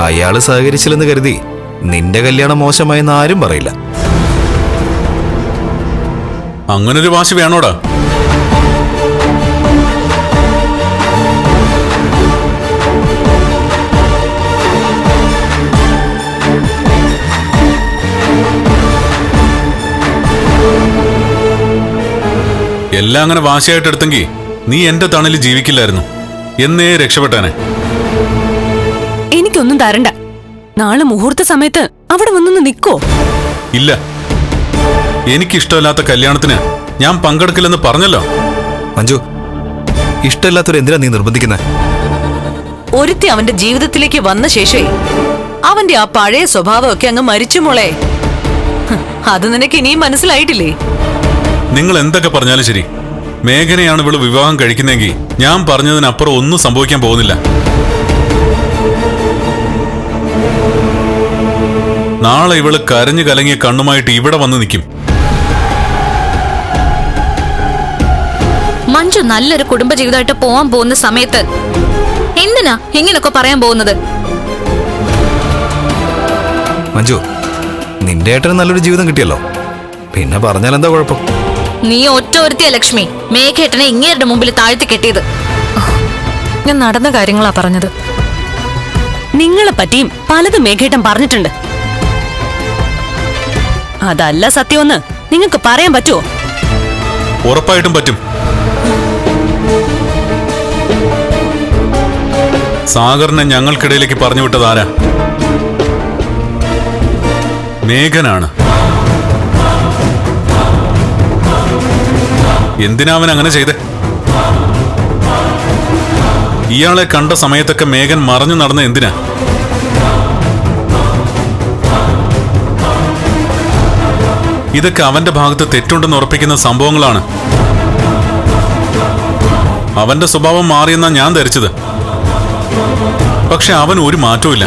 അയാള് സഹകരിച്ചില്ലെന്ന് കരുതി നിന്റെ കല്യാണം മോശമായെന്ന് ആരും പറയില്ല. അങ്ങനൊരു വാശി വേണോടാ? എല്ലാം അങ്ങനെ വാശിയായിട്ട് എടുത്തെങ്കിൽ നീ എന്റെ തണലിൽ ജീവിക്കില്ലായിരുന്നു, എന്നേ രക്ഷപ്പെട്ടാനെ. എനിക്കൊന്നും തരണ്ട. നാളെ മുഹൂർത്ത സമയത്ത് അവിടെ വന്നൊന്ന് നിക്കോ? ഇല്ല, എനിക്കിഷ്ടമില്ലാത്ത കല്യാണത്തിന് ഞാൻ പങ്കെടുക്കില്ലെന്ന് പറഞ്ഞല്ലോ. മഞ്ജു, ഇഷ്ടമില്ലാത്തവരെ എന്തിനാ നീ നിർബന്ധിക്കുന്നത്? ഒരുത്തി അവന്റെ ജീവിതത്തിലേക്ക് വന്ന ശേഷേ അവന്റെ ആ പഴയ സ്വഭാവമൊക്കെ അങ്ങ് മരിച്ചു മോളെ. അത് നിനക്ക് ഇനിയും മനസ്സിലായിട്ടില്ലേ? നിങ്ങൾ എന്തൊക്കെ പറഞ്ഞാലും ശരി, മേഘനയാണ് ഇവള് വിവാഹം കഴിക്കുന്നെങ്കിൽ ഞാൻ പറഞ്ഞതിനപ്പുറം ഒന്നും സംഭവിക്കാൻ പോകുന്നില്ല. നാളെ ഇവള് കരഞ്ഞു കലങ്ങിയ കണ്ണുമായിട്ട് ഇവിടെ വന്ന് നിൽക്കും. മഞ്ജു നല്ലൊരു കുടുംബജീവിതമായിട്ട് പോവാൻ പോകുന്ന സമയത്ത് എന്തിനാ ഇങ്ങനൊക്കെ പറയാൻ പോകുന്നത്? മഞ്ജു, നിന്റെ ഏട്ടന് നല്ലൊരു ജീവിതം കിട്ടിയല്ലോ, പിന്നെ പറഞ്ഞാൽ എന്താ കുഴപ്പം? നീ ഒറ്റ ഒരുത്തിയ ലക്ഷ്മി മേഘേട്ടനെ ഇങ്ങേരുടെ മുമ്പിൽ താഴ്ത്തി കെട്ടിയത്. ഞാൻ നടന്ന കാര്യങ്ങളാ പറഞ്ഞത്. നിങ്ങളെ പറ്റിയും പലതും മേഘേട്ടൻ പറഞ്ഞിട്ടുണ്ട്. അതല്ല സത്യമെന്ന് നിങ്ങൾക്ക് പറയാൻ പറ്റുമോ? ഉറപ്പായിട്ടും പറ്റും. സാഗറിനെ ഞങ്ങൾക്കിടയിലേക്ക് പറഞ്ഞു വിട്ടത് ആരാ? മേഘനാണ്. എന്തിനാ അവൻ അങ്ങനെ ചെയ്തേ? ഇയാളെ കണ്ട സമയത്തൊക്കെ മേഘൻ മറഞ്ഞു നടന്ന എന്തിനാ? ഇതൊക്കെ അവന്റെ ഭാഗത്ത് തെറ്റുണ്ടെന്ന് ഉറപ്പിക്കുന്ന സംഭവങ്ങളാണ്. അവന്റെ സ്വഭാവം മാറിയെന്നാ ഞാൻ ധരിച്ചത്. പക്ഷെ അവൻ ഒരു മാറ്റവും ഇല്ല.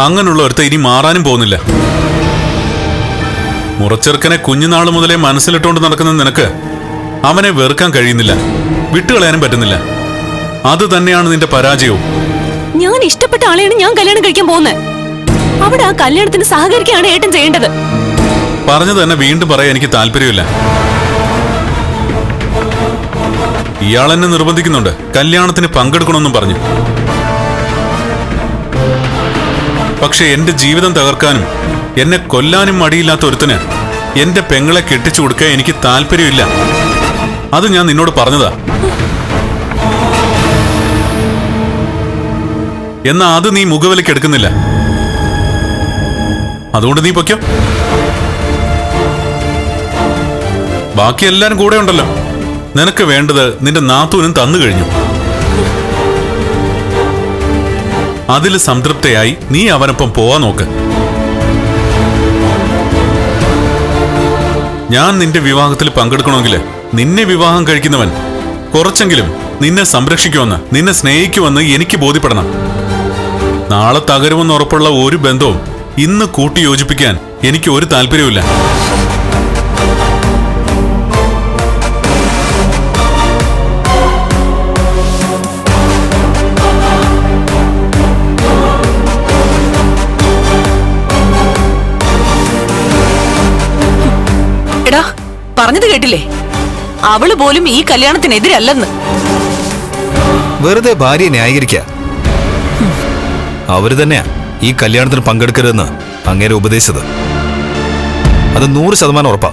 അങ്ങനെയുള്ള ഒരുത്ത ഇനി മാറാനും പോകുന്നില്ല. മുറച്ചെറുക്കനെ കുഞ്ഞുനാൾ മുതലേ മനസ്സിലിട്ടുകൊണ്ട് നടക്കുന്ന നിനക്ക് അവനെ വെറുക്കാൻ കഴിയുന്നില്ല, വിട്ടുകളയാനും പറ്റുന്നില്ല. അത് തന്നെയാണ് നിന്റെ പരാജയവും. ഞാൻ ഇഷ്ടപ്പെട്ട ആളെയാണ് ഞാൻ കല്യാണം കഴിക്കാൻ പോകുന്നത്. അവിടെ ആ കല്യാണത്തിന് സഹകരിക്കുകയാണ് ഏട്ടൻ ചെയ്യേണ്ടത്. പറഞ്ഞു തന്നെ വീണ്ടും പറയാൻ എനിക്ക് താല്പര്യമില്ല. ഇയാളെന്നെ നിർബന്ധിക്കുന്നുണ്ട് കല്യാണത്തിന് പങ്കെടുക്കണമെന്നും പറഞ്ഞു. പക്ഷെ എന്റെ ജീവിതം തകർക്കാനും എന്നെ കൊല്ലാനും മടിയില്ലാത്ത ഒരുത്തിന് എന്റെ പെങ്ങളെ കെട്ടിച്ചു കൊടുക്കാൻ എനിക്ക് താല്പര്യമില്ല. അത് ഞാൻ നിന്നോട് പറഞ്ഞതാ. എന്നാ അത് നീ മുഖവിലേക്ക് എടുക്കുന്നില്ല. അതുകൊണ്ട് നീ പൊയ്ക്കോ. ബാക്കി എല്ലാരും കൂടെ ഉണ്ടല്ലോ. നിനക്ക് വേണ്ടത് നിന്റെ നാത്തൂനും തന്നു കഴിഞ്ഞു. അതിൽ സംതൃപ്തയായി നീ അവനൊപ്പം പോവാൻ നോക്ക്. ഞാൻ നിന്റെ വിവാഹത്തിൽ പങ്കെടുക്കണമെങ്കിൽ നിന്നെ വിവാഹം കഴിക്കുന്നവൻ കുറച്ചെങ്കിലും നിന്നെ സംരക്ഷിക്കുമെന്ന്, നിന്നെ സ്നേഹിക്കുമെന്ന് എനിക്ക് ബോധ്യപ്പെടണം. നാളെ തകരുമെന്ന് ഉറപ്പുള്ള ഒരു ബന്ധവും ഇന്ന് കൂട്ടിയോജിപ്പിക്കാൻ എനിക്ക് ഒരു താല്പര്യവുമില്ല. എടാ, പറഞ്ഞത് കേട്ടില്ലേ? അവള് പോലും ഈ കല്യാണത്തിനെതിരല്ലെന്ന്. വെറുതെ ഭാര്യയെ ന്യായീകരിക്കുക. അവര് തന്നെയാ ഈ കല്യാണത്തിന് പങ്കെടുക്കരുതെന്ന് അങ്ങേരെ ഉപദേശിച്ചത്. അത് 100% ഉറപ്പാ.